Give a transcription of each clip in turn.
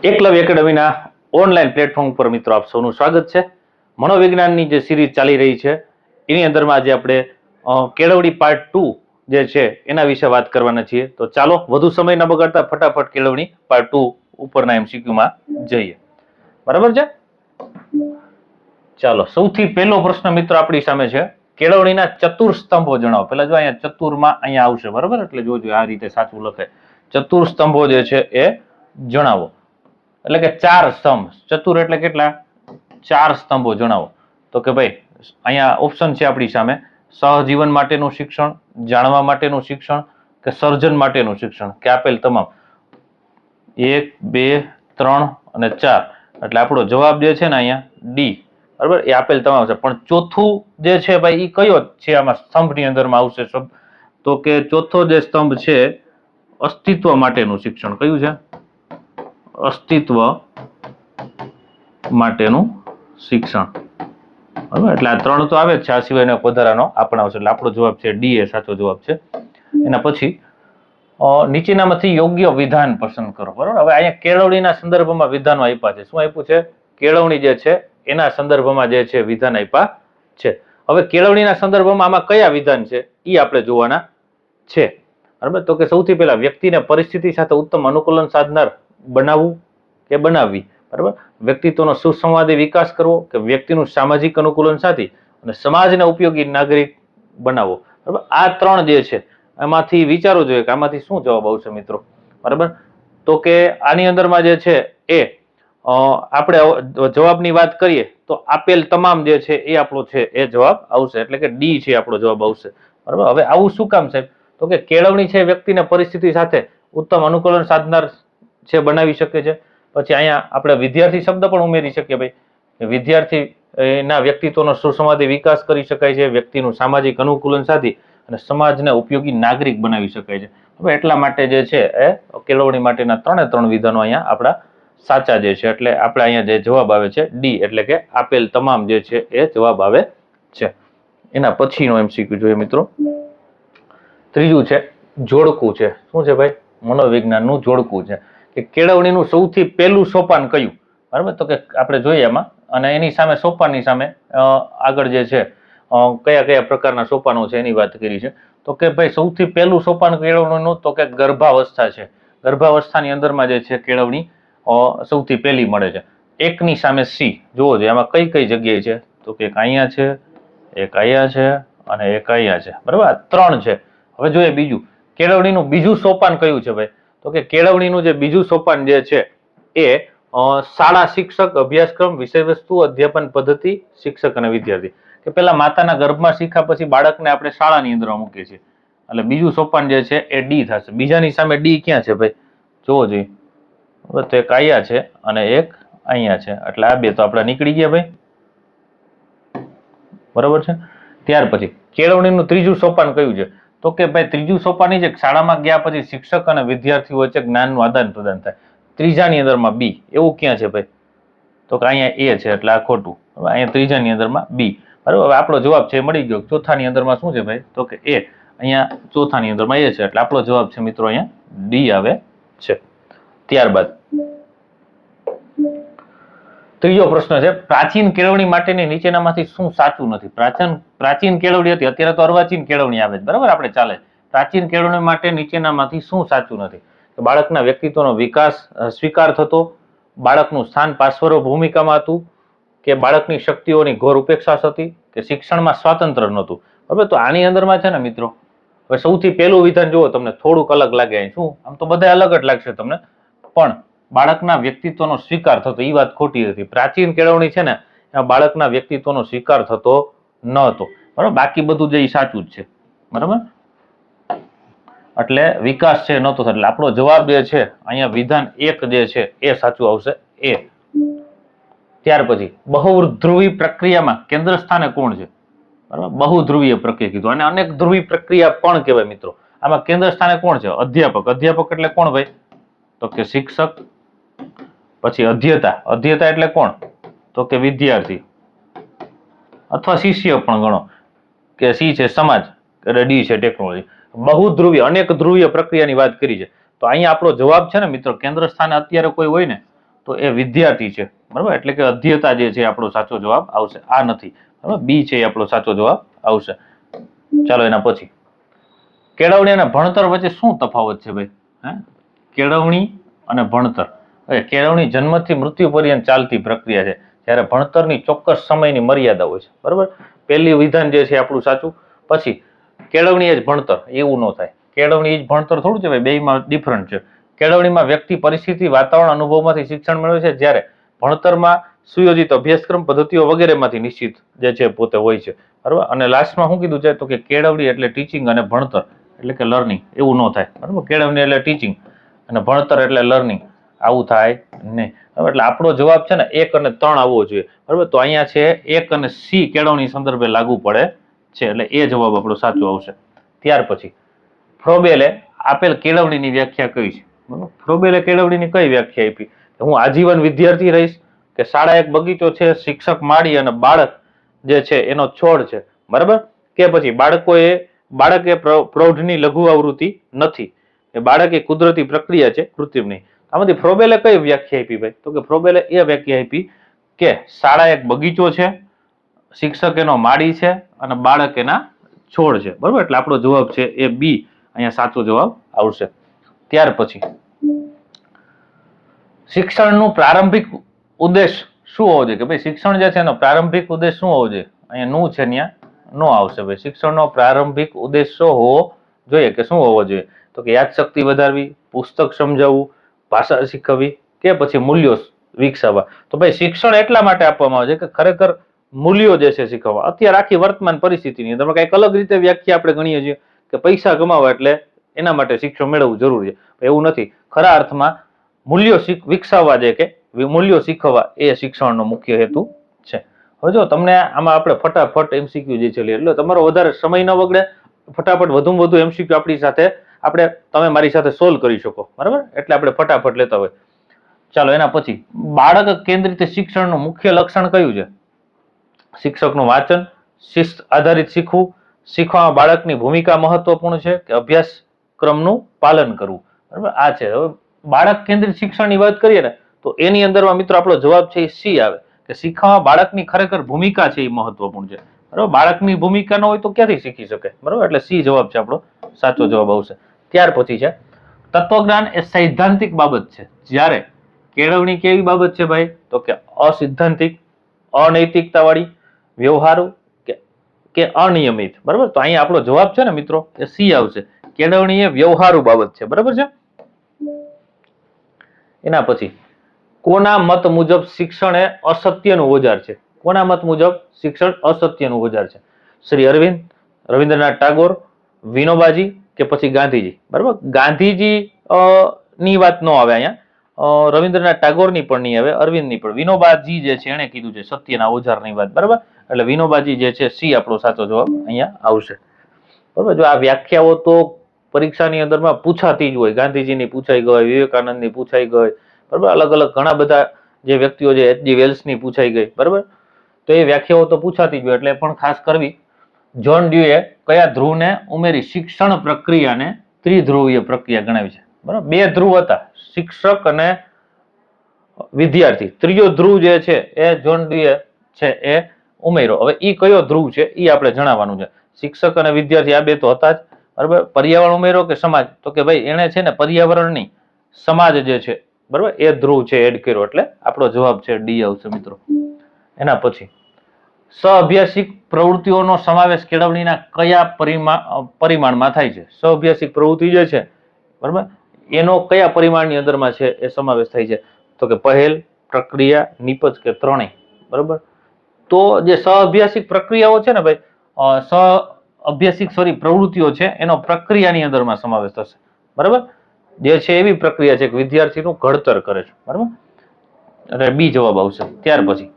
Eklavya એકેડમીના online platform પર મિત્રો આપ સૌનું સ્વાગત છે. મનોવિજ્ઞાનની જે સિરીઝ ચાલી રહી છે એની અંદરમાં આજે આપણે કેળવણી પાર્ટ 2 જે છે એના વિશે વાત કરવાના છીએ. તો ચાલો વધુ સમય ન બગાડતા ફટાફટ કેળવણી પાર્ટ 2 ઉપરના એમસીક્યુમાં જઈએ. બરાબર છે? ચાલો, સૌથી પહેલો પ્રશ્ન મિત્રો આપણી સામે છે, કેળવણીના ચતુર્સ્તંભો જણાવો. પેલા જો અહીંયા ચતુરમાં અહીંયા આવશે, બરાબર? એટલે જોજો આ રીતે સાચું લખે. ચતુર્સ્તંભો જે છે એ જણાવો. એટલે કે 4 સ્તંભ. ચતુર એટલે કેટલા? 4 સ્તંભો જણાવો. તો કે ભાઈ અહીંયા ઓપ્શન છે આપણી સામે, સહજીવન માટેનું શિક્ષણ, જાણવા માટેનું શિક્ષણ, કે સર્જન માટેનું શિક્ષણ, કે આપેલ તમામ. 1, 2, 3 અને 4. એટલે આપણો જવાબ જે છે ને અહીંયા ડી, બરાબર, એ આપેલ તમામ છે. પણ ચોથું જે છે ભાઈ એ કયો છે આમાં સ્તંભની અંદરમાં આવશે શબ્દ? તો કે ચોથો જે સ્તંભ છે અસ્તિત્વ માટેનું શિક્ષણ. કયું છે? અસ્તિત્વ માટેનું શિક્ષણ. બરાબર, એટલે આ 3 તો આવે જ છે, આ સિવાયનો વધારાનો આપણે આવશે. એટલે આપણો જવાબ છે ડી એ સાચો જવાબ છે. એના પછી નીચેનામાંથી યોગ્ય વિધાન પસંદ કરો. બરાબર, હવે અહીંયા કેળવણીના સંદર્ભમાં વિધાનો આપ્યા છે. શું આપ્યું છે? કેળવણી જે છે એના સંદર્ભમાં જે છે વિધાન આપ્યા છે. હવે કેળવણીના સંદર્ભમાં આમાં કયા વિધાન છે એ આપણે જોવાના છે. બરાબર, તો કે સૌથી પહેલા વ્યક્તિને પરિસ્થિતિ સાથે ઉત્તમ અનુકૂલન સાધનાર બનાવવું કે બનાવવી. બરાબર, વ્યક્તિત્વનો સુસંવાદી વિકાસ કરવો કે વ્યક્તિનું સામાજિક અનુકૂલન સાધી અને સમાજને ઉપયોગી નાગરિક બનાવવો. બરાબર, આ 3 જે છે એમાંથી વિચારો જોઈએ કે આમાંથી શું જવાબ આવશે મિત્રો. બરાબર, તો કે આની અંદરમાં જે છે એ આપણે જવાબની વાત કરીએ તો આપેલ તમામ જે છે એ આપણો છે એ જવાબ આવશે. એટલે કે ડી છે આપણો જવાબ આવશે. બરાબર, હવે આવું શું કામ સાહેબ? તો કે કેળવણી છે વ્યક્તિને પરિસ્થિતિ સાથે ઉત્તમ અનુકૂલન સાધનાર છે બનાવી શકે છે. પછી અહીંયા આપણે વિદ્યાર્થી શબ્દ પણ ઉમેરી શકીએ. ભાઈ વિદ્યાર્થી ના વ્યક્તિત્વનો સુસંવાદી વિકાસ કરી શકાય છે, વ્યક્તિનું સામાજિક અનુકૂલન સાધી અને સમાજને ઉપયોગી નાગરિક બનાવી શકાય છે. હવે એટલા માટે જે છે એ કેળવણી માટેના 3 વિધાનો અહીંયા આપણા સાચા જે છે. એટલે આપણે અહીંયા જે જવાબ આવે છે ડી, એટલે કે આપેલ તમામ જે છે એ જવાબ આવે છે. એના પછીનો એમસીક્યુ જોઈએ મિત્રો. ત્રીજું છે જોડકું છે. શું છે ભાઈ? મનોવિજ્ઞાનનું જોડકું છે કે કેળવણીનું સૌથી પહેલું સોપાન કયું? બરાબર, તો કે આપણે જોઈએ એમાં, અને એની સામે સોપાનની સામે આગળ જે છે કયા કયા પ્રકારના સોપાનો છે એની વાત કરી છે. તો કે ભાઈ સૌથી પહેલું સોપાન કેળવણીનું તો કે ગર્ભાવસ્થા છે. ગર્ભાવસ્થાની અંદરમાં જે છે કેળવણી સૌથી પહેલી મળે છે. 1ની સામે સી જોવો જોઈએ, આમાં કઈ કઈ જગ્યાએ છે? તો કે એક અહીંયા છે, એક અહીંયા છે અને એક અહીંયા છે. બરાબર, આ 3 છે. હવે જોઈએ બીજું, કેળવણીનું બીજું સોપાન કયું છે ભાઈ? તો કે કેળવણીનું જે બીજું સોપાન જે છે એ શાળા શિક્ષક, અભ્યાસક્રમ, વિષયવસ્તુ, અધ્યાપન પદ્ધતિ, શિક્ષક અને વિદ્યાર્થી. કે પેલા માતાના ગર્ભમાં શીખ્યા પછી બાળકને આપણે શાળાની અંદર મૂકીએ છીએ. એટલે બીજું સોપાન જે છે એ ડી થશે. બીજાની સામે ડી ક્યાં છે ભાઈ? જોવો જોઈએ. તો એક અહીંયા છે અને એક અહીંયા છે. એટલે આ 2 તો આપણે નીકળી ગયા ભાઈ. બરાબર છે. ત્યાર પછી કેળવણીનું ત્રીજું સોપાન કયું છે? તો કે ભાઈ ત્રીજું સોપાન એ છે કે શાળામાં ગયા પછી શિક્ષક અને વિદ્યાર્થીઓ વચ્ચે જ્ઞાનનું આદાન પ્રદાન થાય. ત્રીજાની અંદરમાં બી. એવું ક્યાં છે ભાઈ? તો કે અહીંયા એ છે, એટલે આ ખોટું. હવે અહીંયા ત્રીજાની અંદરમાં બી. બરાબર, હવે આપણો જવાબ છે મળી ગયો. ચોથાની અંદરમાં શું છે ભાઈ? તો કે એ. અહીંયા ચોથાની અંદરમાં એ છે, એટલે આપણો જવાબ છે મિત્રો અહીંયા ડી આવે છે. ત્યારબાદ ત્રીજો પ્રશ્ન છે, પ્રાચીન કેળવણી માટેની નીચેનામાંથી શું સાચું નથી? પ્રાચીન કેળવણી હતી, અત્યારે તો અર્વાચીન કેળવણી આવે છે. બરાબર, આપણે ચાલે. પ્રાચીન કેળવણી માટે નીચેનામાંથી શું સાચું નથી? કે બાળકના વ્યક્તિત્વનો વિકાસ સ્વીકાર થતો, બાળકનું સ્થાન પાર્શ્વ ભૂમિકામાં હતું, કે બાળકની શક્તિઓની ઘોર ઉપેક્ષા થતી, કે શિક્ષણમાં સ્વાતંત્ર્ય નહોતું. બરાબર, તો આની અંદરમાં છે ને મિત્રો, હવે સૌથી પહેલું વિધાન જુઓ, તમને થોડુંક અલગ લાગે. શું? આમ તો બધા અલગ જ લાગશે તમને, પણ બાળકના વ્યક્તિત્વનો સ્વીકાર થતો એ વાત ખોટી હતી. પ્રાચીન કેળવણી છે ને એમાં બાળકના વ્યક્તિત્વનો સ્વીકાર થતો ન હતો. બરાબર, બાકી બધું જે સાચું જ છે. બરાબર, એટલે વિકાસ છે નહોતો. એટલે આપણો જવાબ જે છે અહીંયા વિધાન 1 જે છે એ સાચું આવશે, એ. ત્યાર પછી બહુધ્રુવી પ્રક્રિયામાં કેન્દ્ર સ્થાને કોણ છે? બરાબર, બહુધ્રુવીય પ્રક્રિયા કીધું, અને અનેક ધ્રુવી પ્રક્રિયા પણ કહેવાય મિત્રો. આમાં કેન્દ્ર સ્થાને કોણ છે? અધ્યાપક. અધ્યાપક એટલે કોણ ભાઈ? તો કે શિક્ષક. પછી અધ્યતા. અધ્યતા એટલે કોણ? તો કે વિદ્યાર્થી અથવા શિષ્ય પણ ગણો, કે સી છે સમાજ, એટલે ડી છે ટેકનોલોજી. બહુધ્રુવીય, અનેક ધ્રુવીય પ્રક્રિયાની વાત કરી છે. તો અહીંયા આપણો જવાબ છે ને મિત્રો, કેન્દ્ર સ્થાને અત્યારે કોઈ હોય ને તો એ વિદ્યાર્થી છે, બરાબર. એટલે કે અધ્યતા જે છે આપણો સાચો જવાબ આવશે, આ નથી, બરાબર. બી છે એ આપણો સાચો જવાબ આવશે. ચાલો એના પછી કેળવણી અને ભણતર વચ્ચે શું તફાવત છે ભાઈ? કેળવણી અને ભણતર. કેળવણી જન્મથી મૃત્યુ પર્યંત ચાલતી પ્રક્રિયા છે, જ્યારે ભણતરની ચોક્કસ સમયની મર્યાદા હોય છે, બરાબર. પહેલી વિધાન જે છે આપણું સાચું. પછી કેળવણી એ જ ભણતર, એવું ન થાય. કેળવણી એ જ ભણતર થોડું છે ભાઈ, બેયમાં ડિફરન્ટ છે. કેળવણીમાં વ્યક્તિ પરિસ્થિતિ, વાતાવરણ, અનુભવમાંથી શિક્ષણ મેળવે છે, જ્યારે ભણતરમાં સુયોજિત અભ્યાસક્રમ, પદ્ધતિઓ વગેરેમાંથી નિશ્ચિત જે છે પોતે હોય છે, બરાબર. અને લાસ્ટમાં શું કીધું છે તો કે કેળવણી એટલે ટીચિંગ અને ભણતર એટલે કે લર્નિંગ, એવું ન થાય, બરાબર. કેળવણી એટલે ટીચિંગ અને ભણતર એટલે લર્નિંગ, આવું થાય નહીં. એટલે આપણો જવાબ છે ને 1 અને 3 આવવો જોઈએ, બરાબર. તો અહીંયા છે 1 અને સી કેળવણી સંદર્ભે લાગુ પડે છે, એટલે એ જવાબ આપણો સાચો આવશે. ત્યાર પછી ફ્રોબેલે આપેલ કેળવણીની વ્યાખ્યા કઈ છે? બરાબર. ફ્રોબેલે કેળવણીની કઈ વ્યાખ્યા આપી? હું આજીવન વિદ્યાર્થી રહીશ, કે શાળા એક બગીચો છે, શિક્ષક માળી અને બાળક જે છે એનો છોડ છે, બરાબર. કે પછી બાળક એ પ્રૌઢની લઘુ આવૃત્તિ નથી, એ બાળક એ કુદરતી પ્રક્રિયા છે, કૃત્રિમ નહીં. આમાંથી ફ્રોબેલે કઈ વ્યાખ્યા આપી ભાઈ? તો કે ફ્રોબેલે એ વ્યાખ્યા આપી કે શાળા એક બગીચો છે, શિક્ષક એનો માળી છે અને બાળક એના છોડ છે, બરાબર. એટલે આપણો જવાબ છે એ બી અહીંયા સાચો જવાબ આવશે. ત્યાર પછી શિક્ષણનું પ્રારંભિક ઉદ્દેશ શું હોવો જોઈએ? કે ભાઈ શિક્ષણ જે છે એનો પ્રારંભિક ઉદ્દેશ શું હોવો જોઈએ? અહીંયા નું છે, ત્યાં નો આવશે ભાઈ. શિક્ષણનો પ્રારંભિક ઉદ્દેશ શું હોવો જોઈએ, કે શું હોવો જોઈએ? તો કે યાદશક્તિ વધારવી, પુસ્તક સમજાવવું, ભાષા શીખવવી, કે પછી મૂલ્યો વિકસાવવા. તો ભાઈ શિક્ષણ એટલા માટે આપવામાં આવે છે કે ખરેખર મૂલ્યો જે છે શીખવવા. અત્યારે આખી વર્તમાન પરિસ્થિતિની અંદર કંઈક અલગ રીતે વ્યાખ્યા આપણે ગણીએ છીએ કે પૈસા કમાવા એટલે એના માટે શિક્ષણ મેળવવું જરૂરી છે, એવું નથી. ખરા અર્થમાં મૂલ્યો વિકસાવવા છે કે મૂલ્યો શીખવવા એ શિક્ષણનો મુખ્ય હેતુ છે. હવે જો તમને આમાં આપણે ફટાફટ એમસીક્યુ જે છે એટલે તમારો વધારે સમય ન બગડે, ફટાફટ વધુમાં વધુ એમસીક્યુ આપણી સાથે તમે મારી સાથે સોલ્વ કરી શકો, બરાબર. એટલે આપણે ફટાફટ લેતા હોય. ચાલો એના પછી બાળક કેન્દ્રિત શિક્ષણનું મુખ્ય લક્ષણ કયું છે? શિક્ષકનું વાંચન, શિસ્ત આધારિત શીખવું, શીખવામાં બાળકની ભૂમિકા મહત્વપૂર્ણ છે, કે અભ્યાસક્રમનું પાલન કરવું, બરાબર. આ છે. હવે બાળક કેન્દ્રિત શિક્ષણની વાત કરીએ ને તો એની અંદરમાં મિત્રો આપણો જવાબ છે એ સી આવે, કે શીખવામાં બાળકની ખરેખર ભૂમિકા છે એ મહત્વપૂર્ણ છે, બરાબર. બાળકની ભૂમિકા ન હોય તો ક્યાંથી શીખી શકે, બરાબર. એટલે સી જવાબ છે આપણો સાચો જવાબ આવશે. ત્યાર પછી છે તત્વજ્ઞાન એ સૈદ્ધાંતિક બાબત છે, જ્યારે કેળવણી કેવી બાબત છે ભાઈ? તો કે અસિદ્ધાંતિક, અનૈતિકતા વાળી, વ્યવહારુ કે અનિયમિત, બરાબર. તો અહીંયા આપણો જવાબ છે ને મિત્રો એ સી આવશે. કેળવણી એ વ્યવહારુ બાબત છે, બરાબર છે. એના પછી કોના મત મુજબ શિક્ષણ એ અસત્યનું ઓજાર છે? કોના મત મુજબ શિક્ષણ અસત્યનું ઓજાર છે? શ્રી અરવિંદ, રવિન્દ્રનાથ ટાગોર, વિનોબાજી કે પછી ગાંધીજી, બરાબર. ગાંધીજી ની વાત ન આવે અહીંયા, રવિન્દ્રનાથ ટાગોરની પણ નહીં આવે, અરવિંદની પણ. વિનોબાજી જે છે એને કીધું છે સત્યના ઓજારની વાત, બરાબર. એટલે વિનોબાજી જે છે સી આપણો સાચો જવાબ અહીંયા આવશે, બરાબર. જો આ વ્યાખ્યાઓ તો પરીક્ષાની અંદરમાં પૂછાતી જ હોય. ગાંધીજીની પૂછાઈ ગઈ, વિવેકાનંદની પૂછાઈ ગઈ, બરાબર. અલગ અલગ ઘણા બધા જે વ્યક્તિઓ છે, એચ.જી. વેલ્સની પૂછાઈ ગઈ, બરાબર. તો એ વ્યાખ્યાઓ તો પૂછાતી જ હોય, એટલે પણ ખાસ કરવી. જ્હોન ડ્યુએ કયા ધ્રુવને ઉમેરી શિક્ષણ પ્રક્રિયાને ત્રિધ્રુવીય પ્રક્રિયા ગણાવી છે? બરાબર. 2 ધ્રુવ હતા, શિક્ષક અને વિદ્યાર્થી. ત્રીજો ધ્રુવ જે છે એ જ્હોન ડ્યુએ છે એ ઉમેર્યો. હવે ઈ કયો ધ્રુવ છે ઈ આપણે જણાવવાનું છે. શિક્ષક અને વિદ્યાર્થી આ બે તો હતા જ, બરાબર. પર્યાવરણ ઉમેરો કે સમાજ? તો કે ભાઈ એને છે ને પર્યાવરણની, સમાજ જે છે, બરાબર, એ ધ્રુવ છે એડ કર્યો, એટલે આપણો જવાબ છે ડી આવશે મિત્રો. એના પછી સહઅભ્યાસિક પ્રવૃત્તિઓનો સમાવેશ કેળવણીના કયા પરિમાણમાં થાય છે? સહઅભ્યાસિક પ્રવૃત્તિ જે છે, બરાબર, એનો કયા પરિમાણની અંદરમાં છે એ સમાવેશ થાય છે? તો કે પહેલ, પ્રક્રિયા, નિપજ કે ત્રણેય, બરાબર. તો જે સહઅભ્યાસિક પ્રક્રિયાઓ છે ને ભાઈ, પ્રવૃત્તિઓ છે એનો પ્રક્રિયાની અંદરમાં સમાવેશ થશે, બરાબર. જે છે એવી પ્રક્રિયા છે કે વિદ્યાર્થીનું ઘડતર કરે છે, બરાબર. એટલે બી જવાબ આવશે. ત્યાર પછી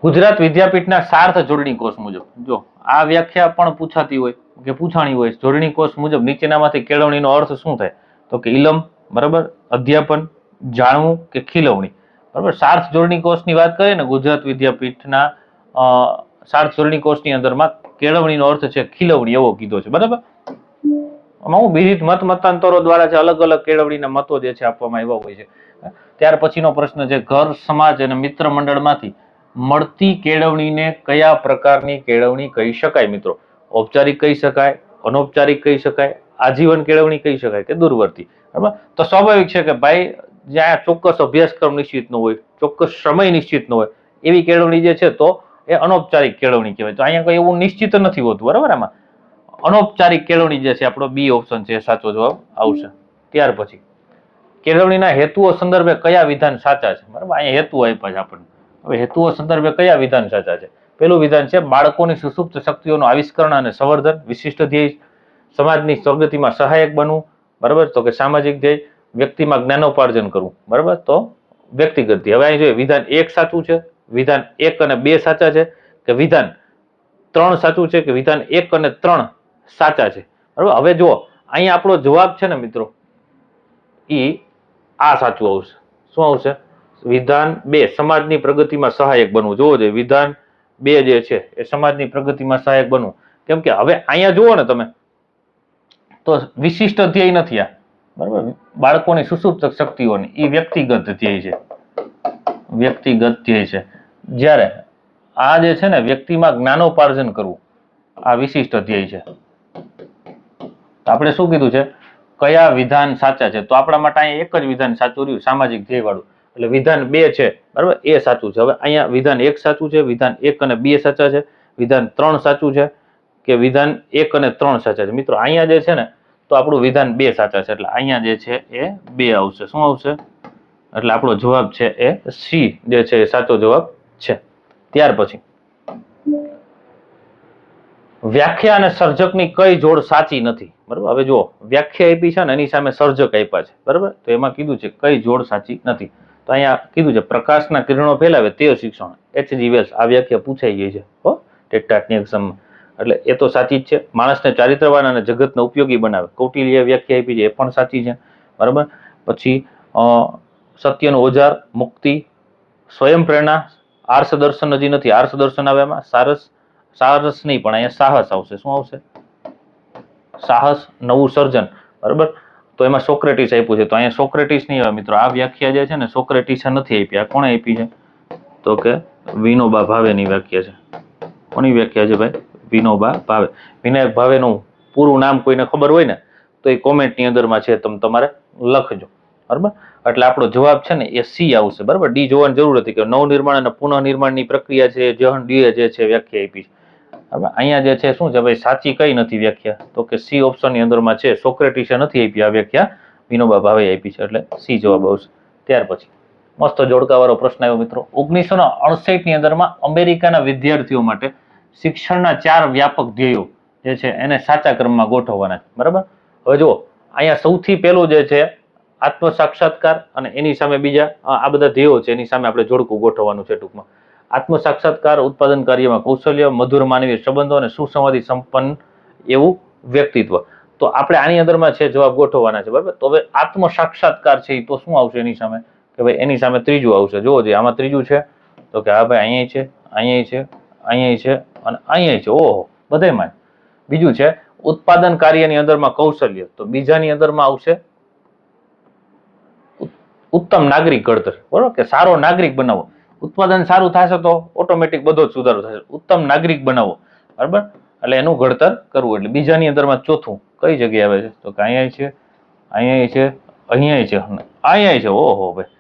ગુજરાત વિદ્યાપીઠના સાર્થ જોડણી કોષ મુજબ, જો આ વ્યાખ્યા પણ પૂછાતી હોય કે પૂછાણી હોય, જોડણી કોષ મુજબ નીચેનામાંથી કેળવણીનો અર્થ શું થાય? તો કે ઇલમ, બરાબર, અધ્યાપન, જાણવું કે ખીલવણી, બરાબર. સાર્થ જોડણી કોષની વાત કરીએ ને ગુજરાત વિદ્યાપીઠના સાર્થ જોડણી કોષની અંદરમાં કેળવણીનો અર્થ છે ખીલવણી એવો કીધો છે, બરાબર. હું વિવિધ મતાંતરો દ્વારા જે અલગ અલગ કેળવણીના મતો જે છે આપવામાં આવ્યા હોય છે. ત્યાર પછીનો પ્રશ્ન છે, ઘર, સમાજ અને મિત્ર મંડળમાંથી મળતી કેળવણીને કયા પ્રકારની કેળવણી કહી શકાય? મિત્રો, ઔપચારિક કહી શકાય, અનૌપચારિક કહી શકાય, આજીવન કેળવણી કહી શકાય કે દૂરવર્તી? બરાબર. તો સ્વાભાવિક છે કે ભાઈ જ્યાં ચોક્કસ અભ્યાસક્રમ નિશ્ચિત ન હોય, ચોક્કસ સમય નિશ્ચિત ન હોય, એવી કેળવણી જે છે તો એ અનૌપચારિક કેળવણી કહેવાય. તો અહીંયા કોઈ એવું નિશ્ચિત નથી હોતું. બરાબર. આમાં અનૌપચારિક કેળવણી જે છે આપણો બી ઓપ્શન છે, સાચો જવાબ આવશે. ત્યાર પછી કેળવણીના હેતુઓ સંદર્ભે કયા વિધાન સાચા છે? બરાબર. અહીંયા હેતુ આપ્યા છે આપણને. હવે હેતુઓ સંદર્ભે કયા વિધાન સાચા છે? પેલું વિધાન છે, બાળકોની સુસુપ્ત શક્તિઓનું આવિષ્કરણ અને સંવર્ધન, વિશિષ્ટ ધ્યેય, સમાજની પ્રગતિમાં સહાયક બનવું. બરાબર. તો કે સામાજિક ધ્યેય, વ્યક્તિમાં જ્ઞાનોપાર્જન કરવું. બરાબર. તો વ્યક્તિગત ધ્યેય. હવે અહીં જોઈએ વિધાન 1 સાચું છે, વિધાન 1 અને 2 સાચા છે, કે વિધાન 3 સાચું છે, કે વિધાન 1 અને 3 સાચા છે? બરાબર. હવે જુઓ અહીંયા આપણો જવાબ છે ને મિત્રો, આ સાચું આવશે. શું આવશે? વિધાન 2, સમાજની પ્રગતિમાં સહાયક બનવું. જોવો જોઈએ વિધાન 2 જે છે એ સમાજની પ્રગતિમાં સહાયક બનવું. કેમ કે હવે અહીંયા જુઓ ને તમે તો વિશિષ્ટ ધ્યેય નથી આ. બરાબર. બાળકોની સુસુપ્ત શક્તિઓની એ વ્યક્તિગત ધ્યેય છે, વ્યક્તિગત ધ્યેય છે. જ્યારે આ જે છે ને વ્યક્તિમાં જ્ઞાનોપાર્જન કરવું, આ વિશિષ્ટ ધ્યેય છે. આપણે શું કીધું છે, કયા વિધાન સાચા છે? તો આપણા માટે અહીંયા એક જ વિધાન સાચું રહ્યું, સામાજિક ધ્યેય વાળું. એટલે વિધાન 2 છે, બરાબર, એ સાચું છે. હવે અહીંયા વિધાન 1 સાચું છે, વિધાન 1 અને 2 સાચા છે, વિધાન 3 સાચું છે, કે વિધાન 1 અને 3 સાચા છે? મિત્રો અહીંયા જે છે ને તો આપણું વિધાન 2 સાચા છે, એટલે અહીંયા જે છે એ 2 આવશે. શું આવશે? એટલે આપણો જવાબ છે એ સી જે છે એ સાચો જવાબ છે. ત્યાર પછી વ્યાખ્યા અને સર્જકની કઈ જોડ સાચી નથી? બરાબર. હવે જુઓ વ્યાખ્યા આપી છે ને એની સામે સર્જક આપ્યા છે. બરાબર. તો એમાં કીધું છે કઈ જોડ સાચી નથી. તો અહીંયા કીધું છે પ્રકાશના કિરણો ફેલાવે તે શિક્ષણ. H.G. વેલ્સ. આ વ્યાખ્યા પૂછાઈ ગઈ છે ટેટની એક્ઝામમાં. એટલે એ તો સાચી જ છે. માણસને ચારિત્રવાન અને જગતને ઉપયોગી બનાવે, કૌટિલ્ય વ્યાખ્યા આપી છે, એ પણ સાચી છે. બરાબર. પછી સત્યનું ઓજાર, મુક્તિ, સ્વયં પ્રેરણા, આર્ષ દર્શન હજી નથી, આર્ષ દર્શન આવે એમાં. સારસ નહીં પણ અહીંયા સાહસ આવશે. શું આવશે? સાહસ, નવું સર્જન. બરાબર. તો એમાં સોક્રેટિસ આપ્યું છે, તો અહીંયા સોક્રેટિસ નહીં આવે મિત્રો. આ વ્યાખ્યા જે છે ને સોક્રેટિસે નથી આપી. આ કોણે આપી છે? તો કે વિનોબા ભાવેની વ્યાખ્યા છે. કોની વ્યાખ્યા છે ભાઈ? વિનોબા ભાવે. વિનાયક ભાવેનું પૂરું નામ કોઈને ખબર હોય ને તો એ કોમેન્ટની અંદરમાં છે, તમે તમારે લખજો. બરાબર. એટલે આપણો જવાબ છે ને એ સી આવશે. બરાબર. ડી જોવાની જરૂર હતી કે નવનિર્માણ અને પુનઃનિર્માણની પ્રક્રિયા છે, જહન ડીએ જે છે વ્યાખ્યા આપી છે. હવે અહીંયા જે છે શું છે ભાઈ, સાચી કઈ નથી વ્યાખ્યા? તો કે સી ઓપ્શનની અંદરમાં છે, સોક્રેટિસે નથી આપી આ વ્યાખ્યા, વિનોબા ભાવે આપી છે, એટલે સી જવાબ આવશે. ત્યાર પછી મસ્ત જોડકાવાળો પ્રશ્ન આવ્યો મિત્રો. 1968 ની અંદરમાં અમેરિકાના વિદ્યાર્થીઓ માટે શિક્ષણના 4 વ્યાપક ધ્યેયો જે છે એને સાચા ક્રમમાં ગોઠવવાના છે. બરાબર. હવે જુઓ અહીંયા સૌથી પહેલું જે છે આત્મ સાક્ષાત્કાર, અને એની સામે બીજા આ બધા ધ્યેયો છે, એની સામે આપણે જોડકું ગોઠવવાનું છે ટૂંકમાં. આત્મ સાક્ષાત્કાર, ઉત્પાદન કાર્યમાં કૌશલ્ય, મધુર માનવીય સંબંધો અને સુસંવાદી સંપન્ન એવું વ્યક્તિત્વ. તો આપણે આની અંદરમાં છે જવાબ ગોઠવવાના છે. બરાબર. તો હવે આત્મ સાક્ષાત્કાર છે તો શું આવશે એની સામે? કે ભાઈ એની સામે ત્રીજું આવશે. જોવો જોઈએ આમાં ત્રીજું છે તો કે હા ભાઈ અહીંયા છે, અહીંયા છે, અહીંયા છે અને અહીંયા છે. ઓહો, બધાયમાં. બીજું છે ઉત્પાદન કાર્યની અંદરમાં કૌશલ્ય, તો બીજાની અંદરમાં આવશે ઉત્તમ નાગરિક ઘડતર. બરોબર, કે સારો નાગરિક બનાવો. ઉત્પાદન સારું થશે તો ઓટોમેટિક બધો જ સુધારો થશે. ઉત્તમ નાગરિક બનાવો. બરાબર. એટલે એનું ઘડતર કરવું. એટલે બીજાની અંદરમાં ચોથું કઈ જગ્યાએ આવે છે? તો કે અહીંયા છે, અહીંયા છે, અહીંયા છે, અહીંયા છે. ઓહો ભાઈ.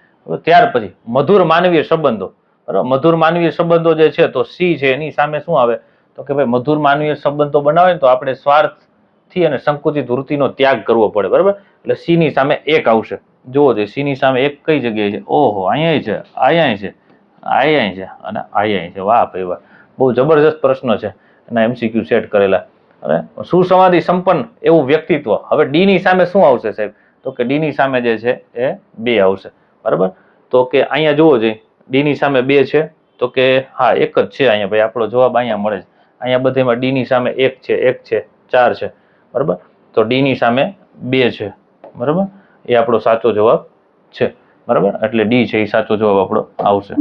ત્યાર પછી મધુર માનવીય સંબંધો. બરાબર. મધુર માનવીય સંબંધો જે છે તો સી છે, એની સામે શું આવે? તો કે ભાઈ મધુર માનવીય સંબંધો બનાવે તો આપણે સ્વાર્થથી અને સંકુચિત વૃત્તિનો ત્યાગ કરવો પડે. બરાબર. એટલે સી ની સામે 1 આવશે. જોવો જોઈએ સી ની સામે 1 કઈ જગ્યાએ છે? ઓહો, અહીંયા છે, અહીંયા છે, અહીંયા છે અને અહીંયા છે. વાહ ભાઈ વાહ, બહુ જબરજસ્ત પ્રશ્ન છે, એના MCQ સેટ કરેલા. અને સુસંવાદી સંપન્ન એવું વ્યક્તિત્વ. હવે ડી ની સામે શું આવશે સાહેબ? તો કે ડી ની સામે જે છે એ 2 આવશે. બરાબર. તો કે અહીંયા જોવો જોઈએ ડી ની સામે 2 છે, તો કે હા 1 જ છે અહીંયા ભાઈ. આપણો જવાબ અહીંયા મળે છે. અહીંયા બધેમાં ડી ની સામે 1 છે, 1 છે, 4 છે. બરાબર. તો ડી ની સામે 2 છે. બરાબર. એ આપણો સાચો જવાબ છે. બરાબર. એટલે ડી છે એ સાચો જવાબ આપણો આવશે.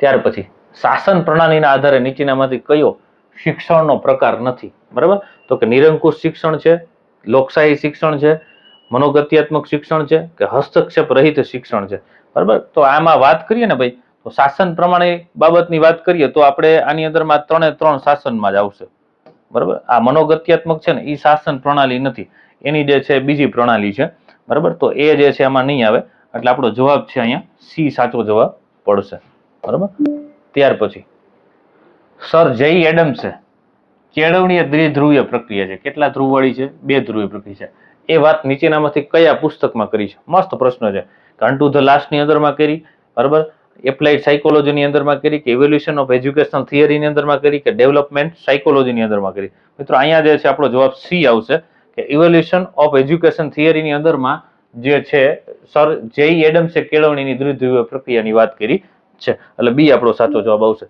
ત્યાર પછી શાસન પ્રણાલીના આધારે નીચેનામાંથી કયો શિક્ષણનો પ્રકાર નથી? બરાબર. તો કે નિરંકુશ શિક્ષણ છે, લોકશાહી શિક્ષણ છે, મનોગત્યાત્મક શિક્ષણ છે કે હસ્તક્ષેપ રહિત શિક્ષણ છે. બરાબર, તો આમાં વાત કરીએ ને ભાઈ, તો શાસન પ્રમાણે બાબતની વાત કરીએ તો આપણે આની અંદરમાં 3 શાસનમાં જ આવશે. બરાબર, આ મનોગત્યાત્મક છે ને એ શાસન પ્રણાલી નથી, એની જે છે બીજી પ્રણાલી છે. બરાબર, તો એ જે છે આમાં નહીં આવે, એટલે આપણો જવાબ છે અહીંયા સી સાચો જવાબ પડશે. બરાબર, ત્યાર પછી સર જે એડમ્સે કેળવણી એ દ્વિધ્રુવીય પ્રક્રિયા છે. કેટલા ધ્રુવવાળી છે? 2 ધ્રુવીય પ્રક્રિયા છે. એ વાત નીચેનામાંથી કયા પુસ્તકમાં કરી છે? મસ્ત પ્રશ્ન છે. કન ટુ ધ લાસ્ટની અંદરમાં કરી, બરાબર, એપ્લાઇડ સાયકોલોજીની અંદરમાં કરી, કે ઇવોલ્યુશન ઓફ એજ્યુકેશનલ થિયરીની અંદરમાં કરી, કે ડેવલપમેન્ટ સાયકોલોજીની અંદરમાં કરી? મિત્રો અહીંયા જે છે આપણો જવાબ સી આવશે, કે ઇવોલ્યુશન ઓફ એજ્યુકેશન થિયરીની અંદરમાં જે છે સર જે એડમ્સે કેળવણીની દ્વિધ્રુવીય પ્રક્રિયાની વાત કરી છે. એટલે બી આપણો સાચો જવાબ આવશે.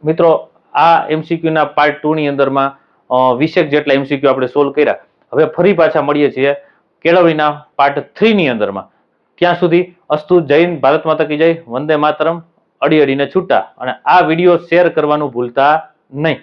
મિત્રો, આ MCQ ના પાર્ટ 2 ની અંદરમાં 20 જેટલા MCQ આપણે સોલ્વ કર્યા. હવે ફરી પાછા મળીએ છીએ કેળવણીના પાર્ટ 3 ની અંદરમાં. ત્યાં સુધી અસ્તુ, જય હિન્દ, ભારત માતા કી જય, વંદે માતરમ, અડી અડીને છૂટા. અને આ વિડીયો શેર કરવાનું ભૂલતા નહીં.